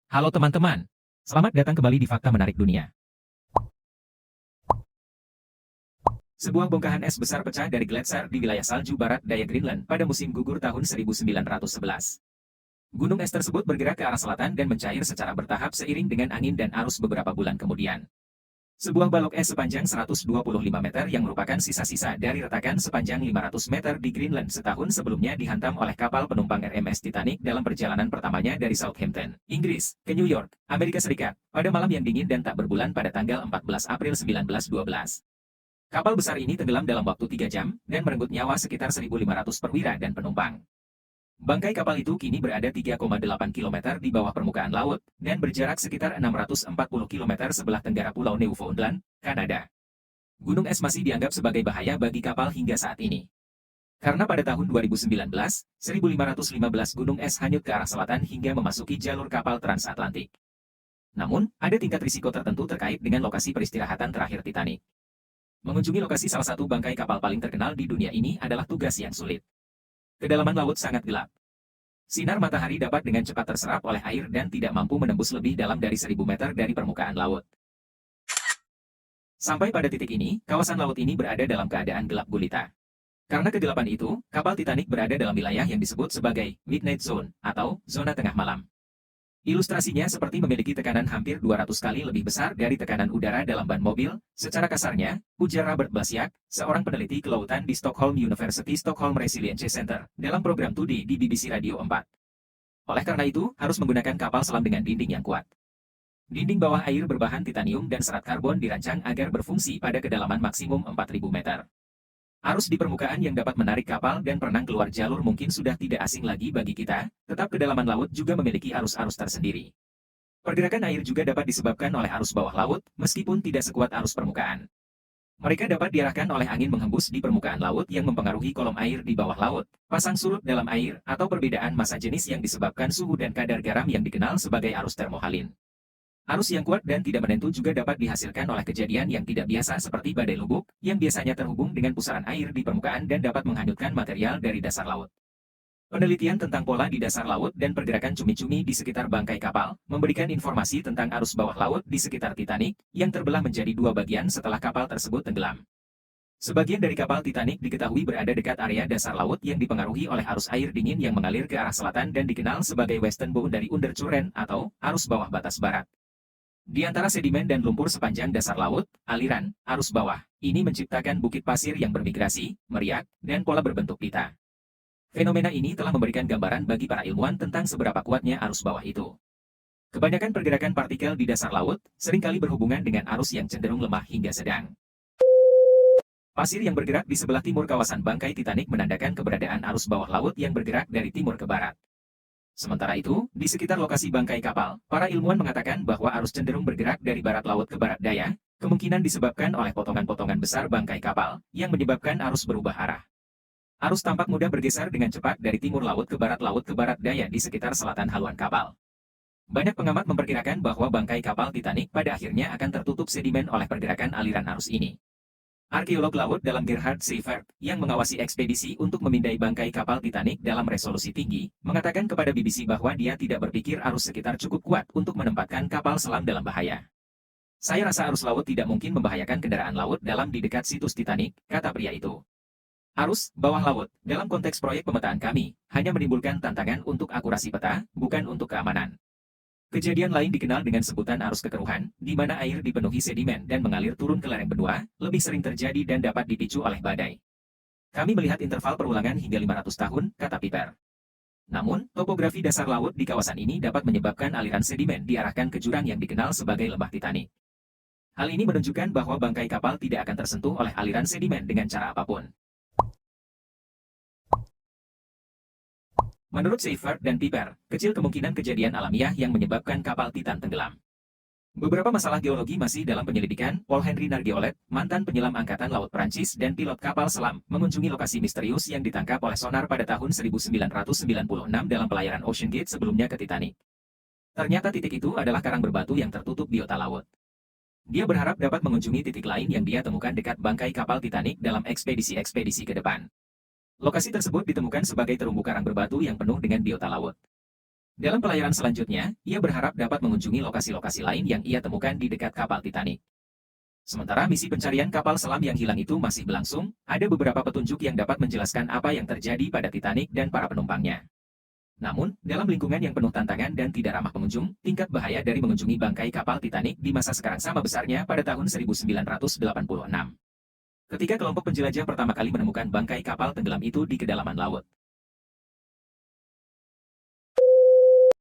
Halo teman-teman, selamat datang kembali di Fakta Menarik Dunia. Sebuah bongkahan es besar pecah dari gletser di wilayah salju barat daya Greenland pada musim gugur tahun 1911. Gunung es tersebut bergerak ke arah selatan dan mencair secara bertahap seiring dengan angin dan arus beberapa bulan kemudian. Sebuah balok es sepanjang 125 meter yang merupakan sisa-sisa dari retakan sepanjang 500 meter di Greenland setahun sebelumnya dihantam oleh kapal penumpang RMS Titanic dalam perjalanan pertamanya dari Southampton, Inggris, ke New York, Amerika Serikat, pada malam yang dingin dan tak berbulan pada tanggal 14 April 1912. Kapal besar ini tenggelam dalam waktu 3 jam dan merenggut nyawa sekitar 1.500 perwira dan penumpang. Bangkai kapal itu kini berada 3,8 km di bawah permukaan laut dan berjarak sekitar 640 km sebelah tenggara Pulau Newfoundland, Kanada. Gunung es masih dianggap sebagai bahaya bagi kapal hingga saat ini. Karena pada tahun 2019, 1.515 gunung es hanyut ke arah selatan hingga memasuki jalur kapal transatlantik. Namun, ada tingkat risiko tertentu terkait dengan lokasi peristirahatan terakhir Titanic. Mengunjungi lokasi salah satu bangkai kapal paling terkenal di dunia ini adalah tugas yang sulit. Kedalaman laut sangat gelap. Sinar matahari dapat dengan cepat terserap oleh air dan tidak mampu menembus lebih dalam dari 1.000 meter dari permukaan laut. Sampai pada titik ini, kawasan laut ini berada dalam keadaan gelap gulita. Karena kegelapan itu, kapal Titanic berada dalam wilayah yang disebut sebagai Midnight Zone atau zona tengah malam. Ilustrasinya seperti memiliki tekanan hampir 200 kali lebih besar dari tekanan udara dalam ban mobil. Secara kasarnya, ujar Robert Blasiak, seorang peneliti kelautan di Stockholm University Stockholm Resilience Center, dalam program Today di BBC Radio 4. Oleh karena itu, harus menggunakan kapal selam dengan dinding yang kuat. Dinding bawah air berbahan titanium dan serat karbon dirancang agar berfungsi pada kedalaman maksimum 4.000 meter. Arus di permukaan yang dapat menarik kapal dan berenang keluar jalur mungkin sudah tidak asing lagi bagi kita, tetap kedalaman laut juga memiliki arus-arus tersendiri. Pergerakan air juga dapat disebabkan oleh arus bawah laut, meskipun tidak sekuat arus permukaan. Mereka dapat diarahkan oleh angin menghembus di permukaan laut yang mempengaruhi kolom air di bawah laut, pasang surut dalam air, atau perbedaan massa jenis yang disebabkan suhu dan kadar garam yang dikenal sebagai arus termohalin. Arus yang kuat dan tidak menentu juga dapat dihasilkan oleh kejadian yang tidak biasa seperti badai lubuk, yang biasanya terhubung dengan pusaran air di permukaan dan dapat menghanyutkan material dari dasar laut. Penelitian tentang pola di dasar laut dan pergerakan cumi-cumi di sekitar bangkai kapal memberikan informasi tentang arus bawah laut di sekitar Titanic, yang terbelah menjadi dua bagian setelah kapal tersebut tenggelam. Sebagian dari kapal Titanic diketahui berada dekat area dasar laut yang dipengaruhi oleh arus air dingin yang mengalir ke arah selatan dan dikenal sebagai Western Boundary Undercurrent atau arus bawah batas barat. Di antara sedimen dan lumpur sepanjang dasar laut, aliran, arus bawah, ini menciptakan bukit pasir yang bermigrasi, meriak, dan pola berbentuk pita. Fenomena ini telah memberikan gambaran bagi para ilmuwan tentang seberapa kuatnya arus bawah itu. Kebanyakan pergerakan partikel di dasar laut seringkali berhubungan dengan arus yang cenderung lemah hingga sedang. Pasir yang bergerak di sebelah timur kawasan bangkai Titanic menandakan keberadaan arus bawah laut yang bergerak dari timur ke barat. Sementara itu, di sekitar lokasi bangkai kapal, para ilmuwan mengatakan bahwa arus cenderung bergerak dari barat laut ke barat daya, kemungkinan disebabkan oleh potongan-potongan besar bangkai kapal, yang menyebabkan arus berubah arah. Arus tampak mudah bergeser dengan cepat dari timur laut ke barat daya di sekitar selatan haluan kapal. Banyak pengamat memperkirakan bahwa bangkai kapal Titanic pada akhirnya akan tertutup sedimen oleh pergerakan aliran arus ini. Arkeolog laut dalam Gerhard Seifert, yang mengawasi ekspedisi untuk memindai bangkai kapal Titanic dalam resolusi tinggi, mengatakan kepada BBC bahwa dia tidak berpikir arus sekitar cukup kuat untuk menempatkan kapal selam dalam bahaya. Saya rasa arus laut tidak mungkin membahayakan kendaraan laut dalam di dekat situs Titanic, kata pria itu. Arus bawah laut, dalam konteks proyek pemetaan kami, hanya menimbulkan tantangan untuk akurasi peta, bukan untuk keamanan. Kejadian lain dikenal dengan sebutan arus kekeruhan, di mana air dipenuhi sedimen dan mengalir turun ke lereng benua, lebih sering terjadi dan dapat dipicu oleh badai. Kami melihat interval perulangan hingga 500 tahun, kata Piper. Namun, topografi dasar laut di kawasan ini dapat menyebabkan aliran sedimen diarahkan ke jurang yang dikenal sebagai lembah Titanic. Hal ini menunjukkan bahwa bangkai kapal tidak akan tersentuh oleh aliran sedimen dengan cara apapun. Menurut Seifert dan Piper, kecil kemungkinan kejadian alamiah yang menyebabkan kapal Titan tenggelam. Beberapa masalah geologi masih dalam penyelidikan. Paul Henry Nargeolet, mantan penyelam Angkatan Laut Prancis dan pilot kapal selam, mengunjungi lokasi misterius yang ditangkap oleh sonar pada tahun 1996 dalam pelayaran Ocean Gate sebelumnya ke Titanic. Ternyata titik itu adalah karang berbatu yang tertutup biota laut. Dia berharap dapat mengunjungi titik lain yang dia temukan dekat bangkai kapal Titanic dalam ekspedisi-ekspedisi ke depan. Lokasi tersebut ditemukan sebagai terumbu karang berbatu yang penuh dengan biota laut. Dalam pelayaran selanjutnya, ia berharap dapat mengunjungi lokasi-lokasi lain yang ia temukan di dekat kapal Titanic. Sementara misi pencarian kapal selam yang hilang itu masih berlangsung, ada beberapa petunjuk yang dapat menjelaskan apa yang terjadi pada Titanic dan para penumpangnya. Namun, dalam lingkungan yang penuh tantangan dan tidak ramah pengunjung, tingkat bahaya dari mengunjungi bangkai kapal Titanic di masa sekarang sama besarnya pada tahun 1986. Ketika kelompok penjelajah pertama kali menemukan bangkai kapal tenggelam itu di kedalaman laut.